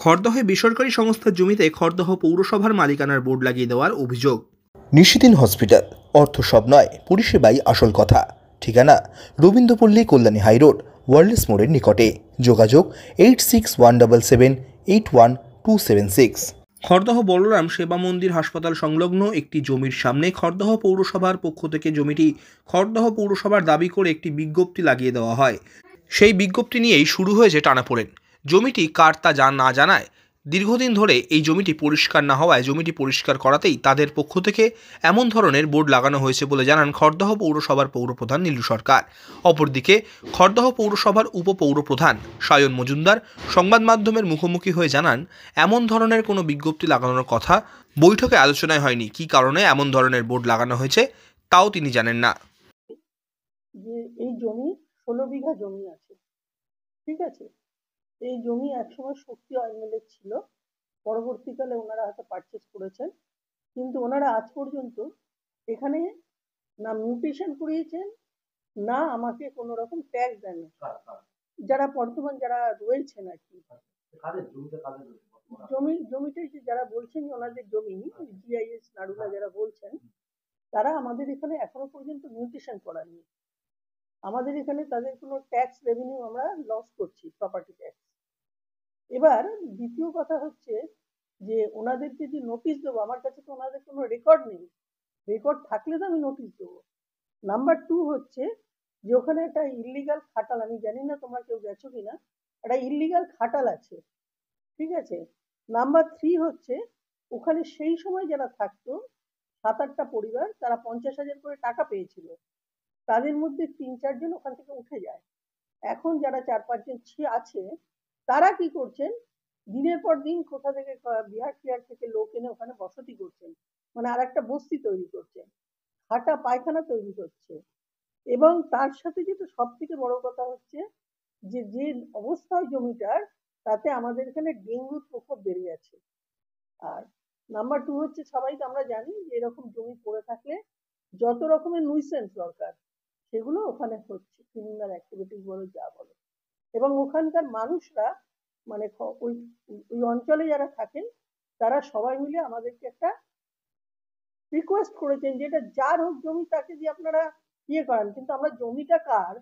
খড়দহে বেসরকারি সংস্থার জমিতে খড়দহ পৌরসভার মালিকানার বোর্ড লাগিয়ে দেওয়ার অভিযোগ। নিশিদিন হসপিটাল, অর্থ সব নয়, পরিষেবাই আসল কথা। ঠিকানা রবীন্দ্রপল্লী, কল্যাণী হাইরোড, ওয়ার্ল্ডস মোড়ের নিকটে। যোগাযোগ 8617781276। খড়দহ বলরাম সেবা মন্দির হাসপাতাল সংলগ্ন একটি জমির সামনে খড়দহ পৌরসভার পক্ষ থেকে জমিটি খড়দহ পৌরসভার দাবি করে একটি বিজ্ঞপ্তি লাগিয়ে দেওয়া হয়। সেই বিজ্ঞপ্তি নিয়েই শুরু হয়েছে টানাপোড়েন। জমিটি কার তা না জানায় দীর্ঘদিন ধরে এই জমিটি পরিষ্কার না হওয়ায় জমিটি পরিষ্কার করাতেই তাদের পক্ষ থেকে এমন ধরনের বোর্ড লাগানো হয়েছে বলে জানান খড়দহ পৌরসভার পৌরপ্রধান নীলু সরকার। অপরদিকে খড়দহ পৌরসভার উপপৌরপ্রধান সায়ন মজুমদার সংবাদ মাধ্যমের মুখোমুখি হয়ে জানান, এমন ধরনের কোনো বিজ্ঞপ্তি লাগানোর কথা বৈঠকে আলোচনায় হয়নি। কী কারণে এমন ধরনের বোর্ড লাগানো হয়েছে তাও তিনি জানেন না। যে এই জমি 16 বিঘা জমি আছে, ঠিক আছে। এই জমি একসময় শক্তি এমএলএ ছিল, পরবর্তীকালে ওনারা হয়তো পারচেজ করেছেন, কিন্তু ওনারা আজ পর্যন্ত এখানে না মিউটেশন করিয়েছেন, না আমাকে কোনো রকম ট্যাক্স দেন। যারা বর্তমান যারা রয়েছেন আর কি, জমিটা যে যারা বলছেন ওনাদের জমি জিআইএস নাড়ুলা যারা বলছেন, তারা আমাদের এখানে এখনো পর্যন্ত মিউটেশন করাননি। আমাদের এখানে তাদের কোনো ট্যাক্স রেভিনিউ আমরা লস করছি, প্রপার্টি ট্যাক্স। এবার দ্বিতীয় কথা হচ্ছে যে ওনাদেরকে যে নোটিশ দেবো, আমার কাছে তো ওনাদের কোনো রেকর্ড নেই। রেকর্ড থাকলে তো আমি নোটিশ দেবো। নাম্বার 2 হচ্ছে যে ওখানে একটা ইল্লিগাল খাটাল, আমি জানি না তোমরা কেউ গেছো কিনা, একটা ইল্লিগাল খাটাল আছে, ঠিক আছে। নাম্বার 3 হচ্ছে ওখানে সেই সময় যারা থাকতো 7-8টা পরিবার, তারা 50,000 করে টাকা পেয়েছিল। তাদের মধ্যে 3-4 জন ওখান থেকে উঠে যায়। এখন যারা 4-5 জন আছে, তারা কি করছেন, দিনের পর দিন কোথা থেকে বিহার থেকে লোক এনে ওখানে বসতি করছেন, মানে আর একটা বস্তি তৈরি করছেন, হাঁটা পায়খানা তৈরি করছে। এবং তার সাথে যেটা সব থেকে বড় কথা হচ্ছে যে যে অবস্থায় জমিটার, তাতে আমাদের এখানে ডেঙ্গুর প্রকোপ বেড়ে যাচ্ছে। আর নাম্বার 2 হচ্ছে সবাই তো আমরা জানি যে এরকম জমি পড়ে থাকলে যত রকমের নুইসেন্স দরকার সেগুলো ওখানে হচ্ছে, ক্রিমিনাল অ্যাক্টিভিটিস বলো যা বলো। এবং ওখানকার মানুষরা মানে ওই ওই অঞ্চলে যারা থাকেন তারা সবাই মিলে আমাদেরকে একটা রিকোয়েস্ট করেছেন যে এটা যার হোক জমি তাকে দিয়ে আপনারা ইয়ে করেন, কিন্তু আমরা জমিটা কার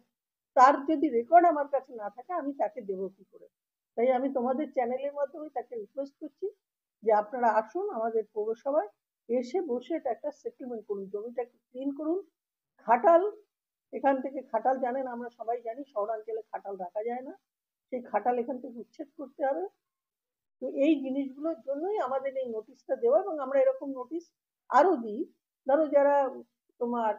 তার যদি রেকর্ড আমার কাছে না থাকে আমি তাকে দেবো কি করে। তাই আমি তোমাদের চ্যানেলের মাধ্যমে তাকে রিকোয়েস্ট করছি যে আপনারা আসুন আমাদের পৌরসভায়, এসে বসে এটা একটা সেটেলমেন্ট করুন, জমিটাকে ক্লিন করুন। খাটাল, এখান থেকে খাটাল জানেন, আমরা সবাই জানি শহরাঞ্চলে খাটাল রাখা যায় না, সেই খাটাল এখান থেকে উচ্ছেদ করতে হবে। তো এই জিনিসগুলোর জন্যই আমাদের এই নোটিশটা দেওয়া, এবং আমরা এরকম নোটিশ আরো দিই। ধরো যারা তোমার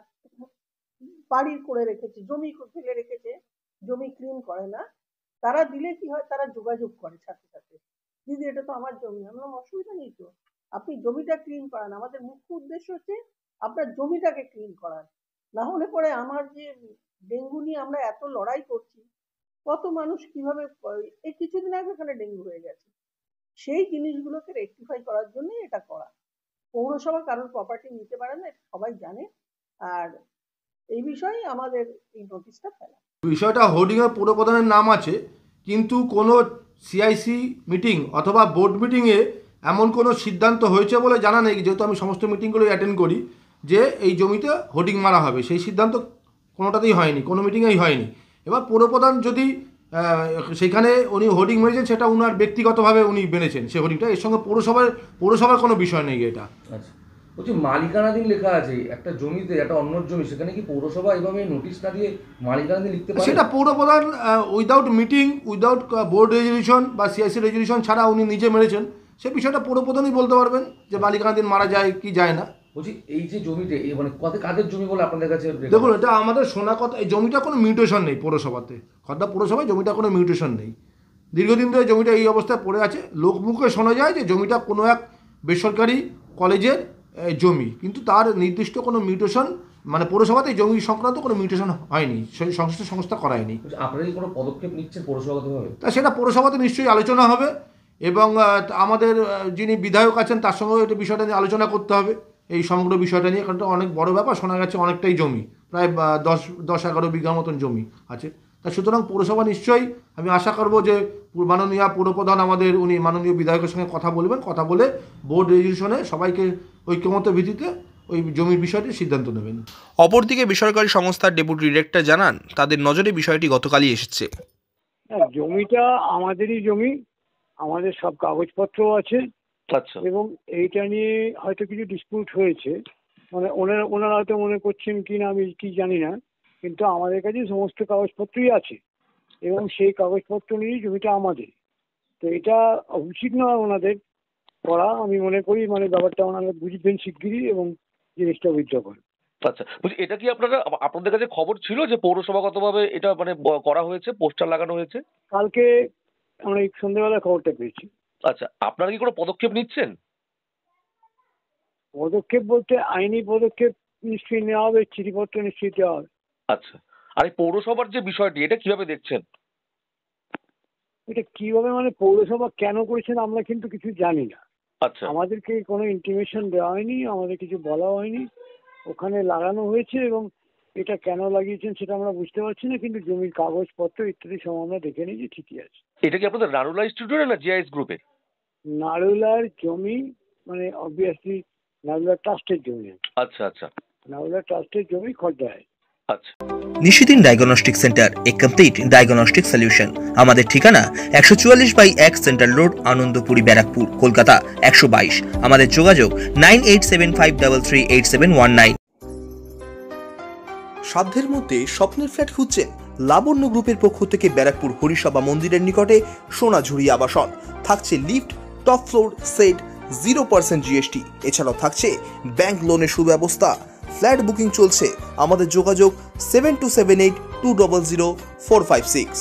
বাড়ি করে রেখেছে, জমি ফেলে রেখেছে, জমি ক্লিন করে না, তারা দিলে কি হয়, তারা যোগাযোগ করে সাথে সাথে, দিদি এটা তো আমার জমি। আমরা অসুবিধা নেই তো, আপনি জমিটা ক্লিন করান। আমাদের মুখ্য উদ্দেশ্য হচ্ছে আপনার জমিটাকে ক্লিন করার। না হলে পরে আমার যে ডেঙ্গু নিয়ে আমরা এত লড়াই করছি, কত মানুষ কিভাবে, এই কিছুদিন আগে এখানে ডেঙ্গু হয়ে গেছে, সেই জিনিসগুলোকে রেকটিফাই করার জন্য এটা করা। পৌরসভা কারোর প্রপার্টি নিতে পারে না, সবাই জানে। আর এই বিষয়ে আমাদের এই নোটিশটা ফেলা। বিষয়টা হোর্ডিংয়ে পৌরপ্রধানের নাম আছে, কিন্তু কোনো সিআইসি মিটিং অথবা বোর্ড মিটিংয়ে এমন কোনো সিদ্ধান্ত হয়েছে বলে জানা নেই, যেহেতু আমি সমস্ত মিটিংগুলোই অ্যাটেন্ড করি, যে এই জমিতে হোর্ডিং মারা হবে। সেই সিদ্ধান্ত কোনোটাতেই হয়নি, কোনো মিটিংয়েই হয়নি। এবার পৌরপ্রধান যদি সেখানে উনি হোর্ডিং মেরেছেন, সেটা উনার ব্যক্তিগতভাবে উনি মেনেছেন সেই হোর্ডিংটা, এর সঙ্গে পৌরসভার কোনো বিষয় নেই এটা। আচ্ছা, বলছি মালিকানাধীন লেখা আছে একটা জমিতে, একটা অন্য জমি, সেখানে কি পৌরসভা এইভাবে নোটিশ না দিয়ে মালিকানাধীন লিখতে পারে? সেটা পৌরপ্রধান without meeting, without board resolution বা সিআইসি রেজলিউশন ছাড়া উনি নিজে মেরেছেন, সে বিষয়টা পৌরপ্রধানই বলতে পারবেন যে মালিকানাধীন মারা যায় কি যায় না। বলছি এই যে জমিতে মানে কাদের জমি বলে আপনাদের কাছে? দেখুন, এটা আমাদের শোনা কথা, এই জমিটা কোনো মিউটেশন নেই পৌরসভাতে, খর্দা পৌরসভায় জমিটা কোনো মিউটেশন নেই। দীর্ঘদিন ধরে জমিটা এই অবস্থায় পড়ে আছে। লোকমুখে শোনা যায় যে জমিটা কোনো এক বেসরকারি কলেজের জমি, কিন্তু তার নির্দিষ্ট কোনো মিউটেশন, মানে পৌরসভাতে জমি সংক্রান্ত কোনো মিউটেশন হয়নি, সেই সংশ্লিষ্ট সংস্থা করায়নি। আপনারা কি কোনো পদক্ষেপ নিচ্ছেন পৌরসভাগতভাবে? তা সেটা পৌরসভাতে নিশ্চয়ই আলোচনা হবে, এবং আমাদের যিনি বিধায়ক আছেন তার সঙ্গেও এটা বিষয়টা নিয়ে আলোচনা করতে হবে, এই সমগ্র বিষয়টা নিয়ে। কারণ অনেক বড় ব্যাপার, শোনা গেছে অনেকটাই জমি, প্রায় 10-11 বিঘা মতন জমি আছে, তা সুতরাং পৌরসভা নিশ্চয়ই আমি আশা করব যে মাননীয় পৌরপ্রধান আমাদের উনি মাননীয় বিধায়কের সঙ্গে কথা বলবেন, কথা বলে বোর্ড রেজলিউশনে সবাইকে ঐক্যমত ভিত্তিতে ওই জমির বিষয়টি সিদ্ধান্ত নেবেন। অপরদিকে বেসরকারি সংস্থার ডেপুটি ডিরেক্টর জানান, তাদের নজরে বিষয়টি গতকালই এসেছে। জমিটা আমাদেরই জমি, আমাদের সব কাগজপত্র আছে। আচ্ছা, এবং এইটা নিয়ে হয়তো কিছু ডিসপিউট হয়েছে, মানে ওনারা হয়তো মনে করছেন কি না আমি কি জানি না, কিন্তু আমাদের কাছে সমস্ত কাগজপত্রই আছে এবং সেই কাগজপত্র নিয়েই জমিটা আমাদের। তো এটা উচিত নয় ওনাদের করা, আমি মনে করি, মানে ব্যাপারটা ওনারা বুঝবেন শিগগিরই এবং জিনিসটা উইথড্র করেন। আচ্ছা, বলছি এটা কি আপনাদের কাছে খবর ছিল যে পৌরসভাগতভাবে এটা মানে করা হয়েছে, পোস্টার লাগানো হয়েছে? কালকে আমরা এই সন্ধ্যেবেলা খবরটা পেয়েছি। আচ্ছা, আপনারা কি কোনো পদক্ষেপ নিচ্ছেন? পদক্ষেপ বলতে আইনি পদক্ষেপ নিশ্চয়ই নেওয়া হবে, চিঠিপত্র নিশ্চয়ই দেওয়া হবে। আচ্ছা, আর এই পৌরসভার যে বিষয়টি এটা কিভাবে দেখছেন? এটা কিভাবে মানে পৌরসভা কেন করেছেন আমরা কিন্তু কিছু জানি না। আচ্ছা, আমাদেরকে কোনো ইন্টিমেশন দেওয়া হয়নি, আমাদের কিছু বলা হয়নি। ওখানে লাগানো হয়েছে এবং এটা কেন লাগিয়েছেন সেটা আমরা বুঝতে পারছি না, কিন্তু জমির কাগজপত্র ইত্যাদি সব আমরা দেখে নিয়েছি, ঠিকই আছে। এটা কি আপনাদের নারুলা ইনস্টিটিউটের না জিআইএস গ্রুপে? নারুলার জমি, মানে অবভিয়াসলি নারুলার ট্রাস্টের জমি। আচ্ছা আচ্ছা নারুলার ট্রাস্টের জমি খড়দায়। আচ্ছা। নিশিদিন ডায়াগনস্টিক সেন্টার, এ কমপ্লিট ডায়াগনস্টিক সলিউশন। আমাদের ঠিকানা 144/1 সেন্ট্রাল রোড, আনন্দপুরি, ব্যারাকপুর, কলকাতা 122। আমাদের যোগাযোগ 9875338719। সাধ্যের মধ্যে স্বপ্নের ফ্ল্যাট খুঁজছেন? লাবণ্য গ্রুপের পক্ষ থেকে ব্যারাকপুর হরিসভা মন্দিরের নিকটে সোনাঝুরি আবাসন। থাকছে lift, top floor, set, 0% GST। এছাড়াও থাকছে ব্যাংক লোনের সুব্যবস্থা। ফ্ল্যাট বুকিং চলছে। আমাদের যোগাযোগ 7278200456।